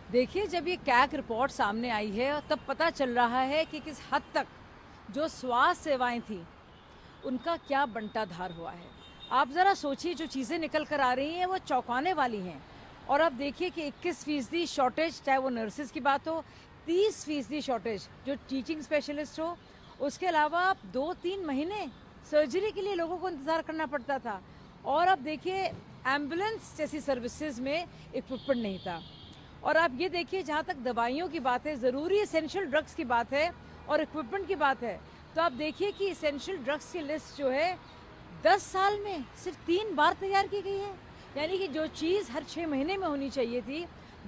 देखिए, जब ये कैग रिपोर्ट सामने आई है तब पता चल रहा है कि किस हद तक जो स्वास्थ्य सेवाएं थी उनका क्या बंटाधार हुआ है। आप ज़रा सोचिए, जो चीज़ें निकल कर आ रही हैं वो चौंकाने वाली हैं। और अब देखिए कि 21% शॉर्टेज, चाहे वो नर्सेज की बात हो, 30% शॉर्टेज जो टीचिंग स्पेशलिस्ट हो, उसके अलावा 2-3 महीने सर्जरी के लिए लोगों को इंतज़ार करना पड़ता था। और अब देखिए, एम्बुलेंस जैसी सर्विसेज में इक्विपमेंट नहीं था। और आप ये देखिए, जहाँ तक दवाइयों की बात है, ज़रूरी इसेंशियल ड्रग्स की बात है और इक्विपमेंट की बात है, तो आप देखिए कि इसेंशियल ड्रग्स की लिस्ट जो है 10 साल में सिर्फ 3 बार तैयार की गई है। यानी कि जो चीज़ हर 6 महीने में होनी चाहिए थी,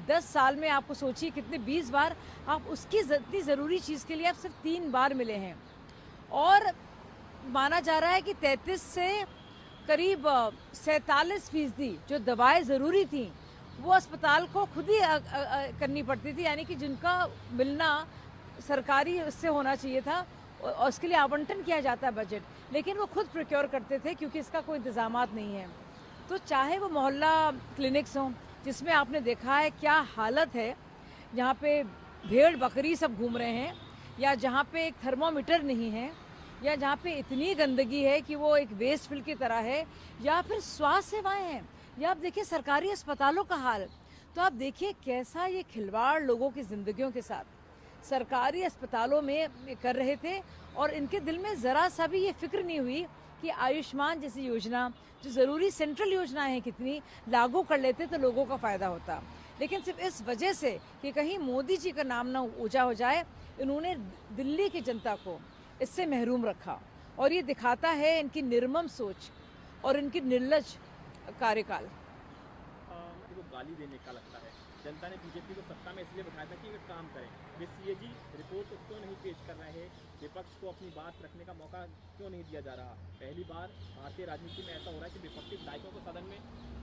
10 साल में आपको सोचिए कितने 20 बार आप उसकी इतनी ज़रूरी चीज़ के लिए आप सिर्फ 3 बार मिले हैं। और माना जा रहा है कि 33 से करीब 47% जो दवाएं ज़रूरी थी वो अस्पताल को खुद ही करनी पड़ती थी। यानी कि जिनका मिलना सरकारी उससे होना चाहिए था और उसके लिए आवंटन किया जाता है बजट, लेकिन वो खुद प्रोक्योर करते थे क्योंकि इसका कोई इंतजामात नहीं है। तो चाहे वो मोहल्ला क्लिनिक्स हों, जिसमें आपने देखा है क्या हालत है, जहाँ पे भेड़ बकरी सब घूम रहे हैं, या जहाँ पे एक थर्मोमीटर नहीं है, या जहाँ पे इतनी गंदगी है कि वो एक वेस्ट फील्ड की तरह है, या फिर स्वास्थ्य सेवाएं हैं, या आप देखिए सरकारी अस्पतालों का हाल। तो आप देखिए कैसा ये खिलवाड़ लोगों की ज़िंदगियों के साथ सरकारी अस्पतालों में कर रहे थे। और इनके दिल में ज़रा सा भी ये फिक्र नहीं हुई कि आयुष्मान जैसी योजना, जो ज़रूरी सेंट्रल योजनाएं हैं, कितनी लागू कर लेते तो लोगों का फ़ायदा होता। लेकिन सिर्फ इस वजह से कि कहीं मोदी जी का नाम ना ऊंचा हो जाए, इन्होंने दिल्ली की जनता को इससे महरूम रखा। और ये दिखाता है इनकी निर्मम सोच और इनकी निर्लज कार्यकाल। को गाली देने का लगता है। जनता ने बीजेपी को सत्ता में इसलिए बिठाया था कि वे काम करें। वे सीएजी रिपोर्ट क्यों नहीं पेश कर रहे हैं? विपक्ष को अपनी बात रखने का मौका क्यों नहीं दिया जा रहा? पहली बार भारतीय राजनीति में ऐसा हो रहा है कि विपक्षी विधायकों को सदन में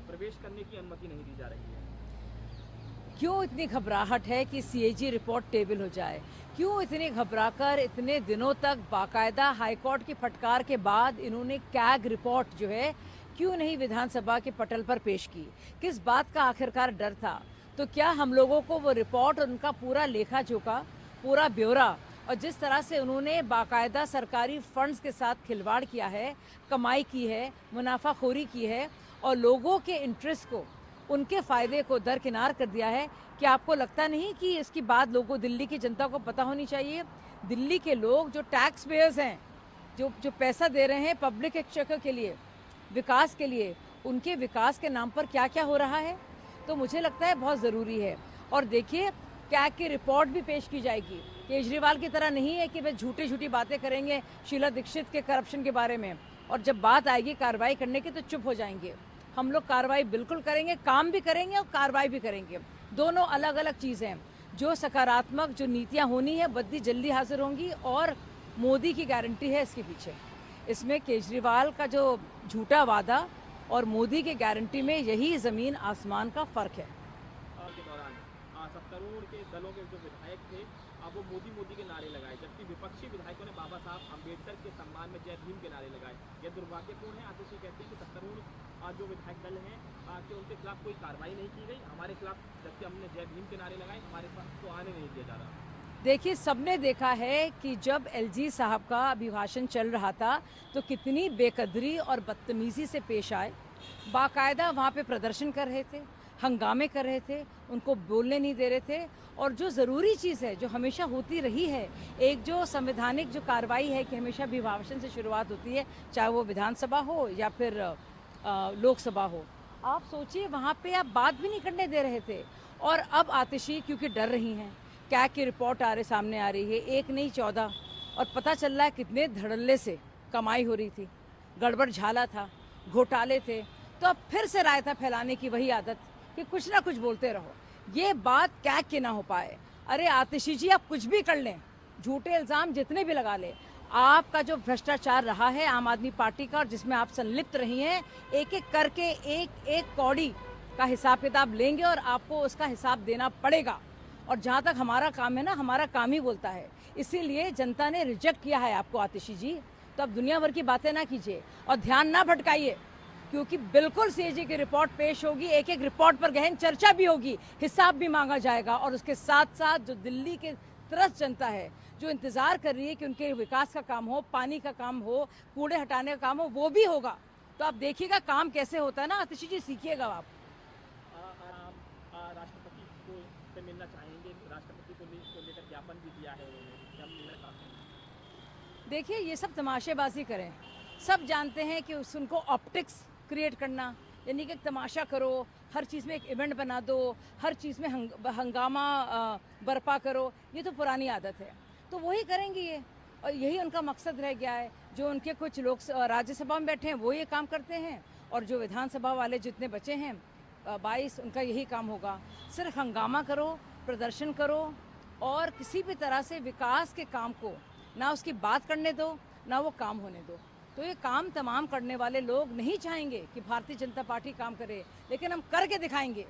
प्रवेश करने की अनुमति नहीं दी जा रही है। क्यों इतनी घबराहट है कि सीएजी रिपोर्ट टेबल हो जाए? क्यों इतनी घबराकर इतने दिनों तक बाकायदा हाईकोर्ट की फटकार के बाद इन्होंने कैग रिपोर्ट जो है क्यों नहीं विधानसभा के पटल पर पेश की? किस बात का आखिरकार डर था? तो क्या हम लोगों को वो रिपोर्ट और उनका पूरा लेखा जोखा, पूरा ब्यौरा, और जिस तरह से उन्होंने बाकायदा सरकारी फंड्स के साथ खिलवाड़ किया है, कमाई की है, मुनाफाखोरी की है और लोगों के इंटरेस्ट को, उनके फायदे को दरकिनार कर दिया है, कि आपको लगता नहीं कि इसकी बात लोगों, दिल्ली की जनता को पता होनी चाहिए? दिल्ली के लोग जो टैक्स पेयर्स हैं, जो पैसा दे रहे हैं पब्लिक एक्सचेकर के लिए, विकास के लिए, उनके विकास के नाम पर क्या क्या हो रहा है, तो मुझे लगता है बहुत ज़रूरी है। और देखिए, कैग की रिपोर्ट भी पेश की जाएगी। केजरीवाल की तरह नहीं है कि वे झूठी झूठी बातें करेंगे शीला दीक्षित के करप्शन के बारे में, और जब बात आएगी कार्रवाई करने की तो चुप हो जाएंगे। हम लोग कार्रवाई बिल्कुल करेंगे, काम भी करेंगे और कार्रवाई भी करेंगे। दोनों अलग अलग चीज़ें हैं। जो सकारात्मक जो नीतियाँ होनी है बद्दी जल्दी हाजिर होंगी, और मोदी की गारंटी है इसके पीछे। इसमें केजरीवाल का जो झूठा वादा और मोदी की गारंटी में यही ज़मीन आसमान का फ़र्क है। के दौरान सत्तारूढ़ के दलों के जो विधायक थे, अब वो मोदी मोदी के नारे लगाए, जबकि विपक्षी विधायकों ने बाबा साहब अम्बेडकर के सम्मान में जय भीम के नारे लगाए। यह दुर्भाग्यपूर्ण है। आतिशी कहते हैं कि सत्तारूढ़ जो विधायक दल हैं कि उनके खिलाफ कोई कार्रवाई नहीं की गई, हमारे खिलाफ जबकि हमने जय भीम के नारे लगाए, हमारे पास तो आने नहीं दिया जा रहा। देखिए, सबने देखा है कि जब एलजी साहब का अभिभाषण चल रहा था तो कितनी बेकदरी और बदतमीजी से पेश आए। बाकायदा वहाँ पे प्रदर्शन कर रहे थे, हंगामे कर रहे थे, उनको बोलने नहीं दे रहे थे। और जो ज़रूरी चीज़ है, जो हमेशा होती रही है, एक जो संवैधानिक जो कार्रवाई है कि हमेशा अभिभाषण से शुरुआत होती है, चाहे वो विधानसभा हो या फिर लोकसभा हो। आप सोचिए, वहाँ पे आप बात भी नहीं करने दे रहे थे। और अब आतिशी क्योंकि डर रही हैं, कैग की रिपोर्ट सामने आ रही है, एक नहीं 14, और पता चल रहा है कितने धड़ल्ले से कमाई हो रही थी, गड़बड़ झाला था, घोटाले थे। तो अब फिर से रायता फैलाने की वही आदत कि कुछ ना कुछ बोलते रहो, ये बात कैग की ना हो पाए। अरे आतिशी जी, आप कुछ भी कर लें, झूठे इल्ज़ाम जितने भी लगा ले, आपका जो भ्रष्टाचार रहा है आम आदमी पार्टी का और जिसमें आप संलिप्त रही हैं, एक एक करके एक एक कौड़ी का हिसाब किताब लेंगे और आपको उसका हिसाब देना पड़ेगा। और जहाँ तक हमारा काम है ना, हमारा काम ही बोलता है, इसीलिए जनता ने रिजेक्ट किया है आपको आतिशी जी। तो अब दुनिया भर की बातें ना कीजिए और ध्यान ना भटकाइए। क्योंकि बिल्कुल सीएजी की रिपोर्ट पेश होगी, एक एक रिपोर्ट पर गहन चर्चा भी होगी, हिसाब भी मांगा जाएगा और उसके साथ साथ जो दिल्ली के त्रस्त जनता है जो इंतजार कर रही है कि उनके विकास का काम हो, पानी का काम हो, कूड़े हटाने का काम हो, वो भी होगा। तो आप देखिएगा काम कैसे होता है ना, आतिशी जी सीखिएगा आप। राष्ट्रपति को से मिलना चाहेंगे, राष्ट्रपति को लेकर ज्ञापन भी दिया है उन्होंने, क्या मिलना चाहते हैं? देखिए ये सब तमाशेबाजी करें, सब जानते हैं कि उनको ऑप्टिक्स क्रिएट करना, यानी कि एक तमाशा करो, हर चीज़ में एक इवेंट बना दो, हर चीज़ में हंगामा बर्पा करो, ये तो पुरानी आदत है। तो वही करेंगे ये, और यही उनका मकसद रह गया है। जो उनके कुछ लोग राज्यसभा में बैठे हैं वो ये काम करते हैं, और जो विधानसभा वाले जितने बचे हैं 22, उनका यही काम होगा, सिर्फ हंगामा करो, प्रदर्शन करो और किसी भी तरह से विकास के काम को ना उसकी बात करने दो, ना वो काम होने दो। तो ये काम तमाम करने वाले लोग नहीं चाहेंगे कि भारतीय जनता पार्टी काम करे, लेकिन हम करके दिखाएंगे,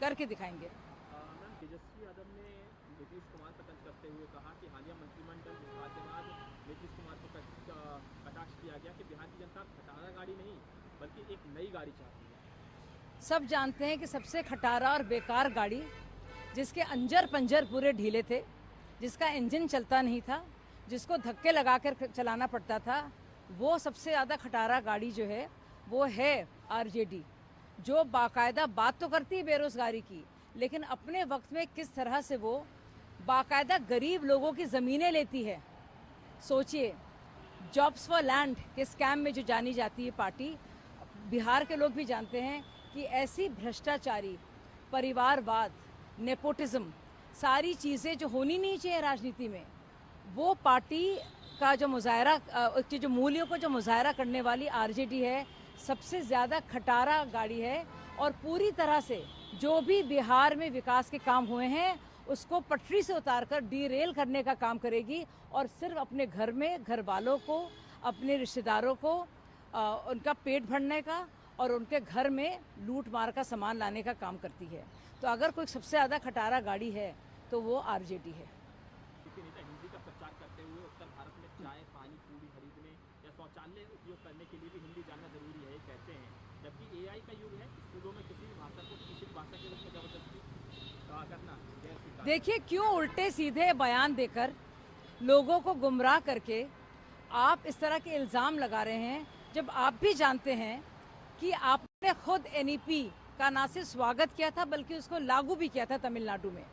करके दिखाएंगे। मैम, तेजस्वी यादव ने नीतीश कुमार पर तंज कसते हुए कहा कि हालिया मंत्रिमंडल विस्तार के बाद नीतीश कुमार को कटाक्ष किया गया कि बिहार की जनता खटारा गाड़ी नहीं बल्कि एक नई गाड़ी चाहती है। सब जानते हैं कि सबसे खटारा और बेकार गाड़ी, जिसके अंजर पंजर पूरे ढीले थे, जिसका इंजन चलता नहीं था, जिसको धक्के लगाकर चलाना पड़ता था, वो सबसे ज़्यादा खटारा गाड़ी जो है वो है आरजेडी, जो बाकायदा बात तो करती है बेरोज़गारी की, लेकिन अपने वक्त में किस तरह से वो बाकायदा गरीब लोगों की ज़मीनें लेती है। सोचिए, जॉब्स फॉर लैंड के स्कैम में जो जानी जाती है पार्टी, बिहार के लोग भी जानते हैं कि ऐसी भ्रष्टाचारी, परिवारवाद, नेपोटिज्म, सारी चीज़ें जो होनी नहीं चाहिए राजनीति में, वो पार्टी का जो मुजाहरा, उसके जो मूल्यों को जो मुजाहरा करने वाली आरजेडी है, सबसे ज़्यादा खटारा गाड़ी है। और पूरी तरह से जो भी बिहार में विकास के काम हुए हैं उसको पटरी से उतारकर डीरेल करने का काम करेगी, और सिर्फ अपने घर में घर वालों को, अपने रिश्तेदारों को उनका पेट भरने का और उनके घर में लूट मार का सामान लाने का काम करती है। तो अगर कोई सबसे ज़्यादा खटारा गाड़ी है तो वो आरजेडी है। नेता हिंदी का प्रचार करते हुए उत्तर भारत में चाय, पानी, पूरी खरीदने या शौचालय उपयोग करने के लिए भी हिंदी जानना जरूरी है कहते हैं, जबकि एआई का युग है, स्कूलों में किसी भी भाषा को किसी भाषा के रूप में जबरदस्ती करना गैर स्वीकार्य। देखिए क्यों उल्टे सीधे बयान देकर लोगों को गुमराह करके आप इस तरह के इल्ज़ाम लगा रहे हैं, जब आप भी जानते हैं कि आपने खुद एनईपी का ना सिर्फ स्वागत किया था बल्कि उसको लागू भी किया था तमिलनाडु में।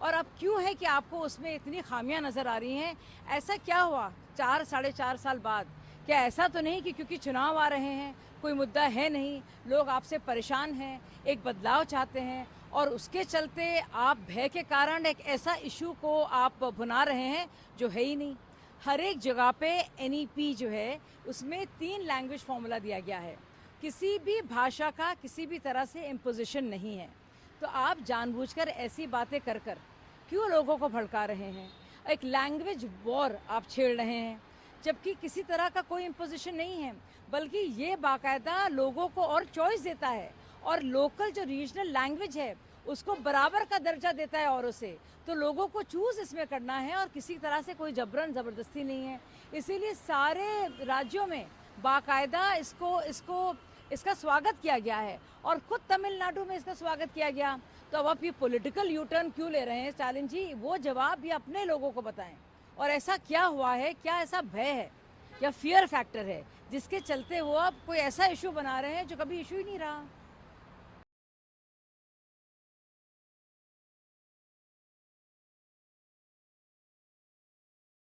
और अब क्यों है कि आपको उसमें इतनी खामियां नज़र आ रही हैं? ऐसा क्या हुआ 4-4.5 साल बाद? क्या ऐसा तो नहीं कि क्योंकि चुनाव आ रहे हैं, कोई मुद्दा है नहीं, लोग आपसे परेशान हैं, एक बदलाव चाहते हैं, और उसके चलते आप भय के कारण एक ऐसा इशू को आप भुना रहे हैं जो है ही नहीं। हर एक जगह पे एनईपी जो है उसमें 3 लैंग्वेज फॉर्मूला दिया गया है, किसी भी भाषा का किसी भी तरह से इम्पोजिशन नहीं है। तो आप जानबूझकर ऐसी बातें कर कर क्यों लोगों को भड़का रहे हैं? एक लैंग्वेज वॉर आप छेड़ रहे हैं, जबकि किसी तरह का कोई इम्पोजिशन नहीं है, बल्कि ये बाकायदा लोगों को और चॉइस देता है, और लोकल जो रीजनल लैंग्वेज है उसको बराबर का दर्जा देता है औरों से। तो लोगों को चूज़ इसमें करना है, और किसी तरह से कोई जबरन ज़बरदस्ती नहीं है। इसीलिए सारे राज्यों में बाकायदा इसका स्वागत किया गया है, और खुद तमिलनाडु में इसका स्वागत किया गया। तो अब आप ये पॉलिटिकल यू टर्न क्यों ले रहे हैं स्टालिन जी? वो जवाब भी अपने लोगों को बताएं। और ऐसा क्या हुआ है, क्या ऐसा भय है या फियर फैक्टर है जिसके चलते वो अब कोई ऐसा इशू बना रहे हैं जो कभी इशू ही नहीं रहा?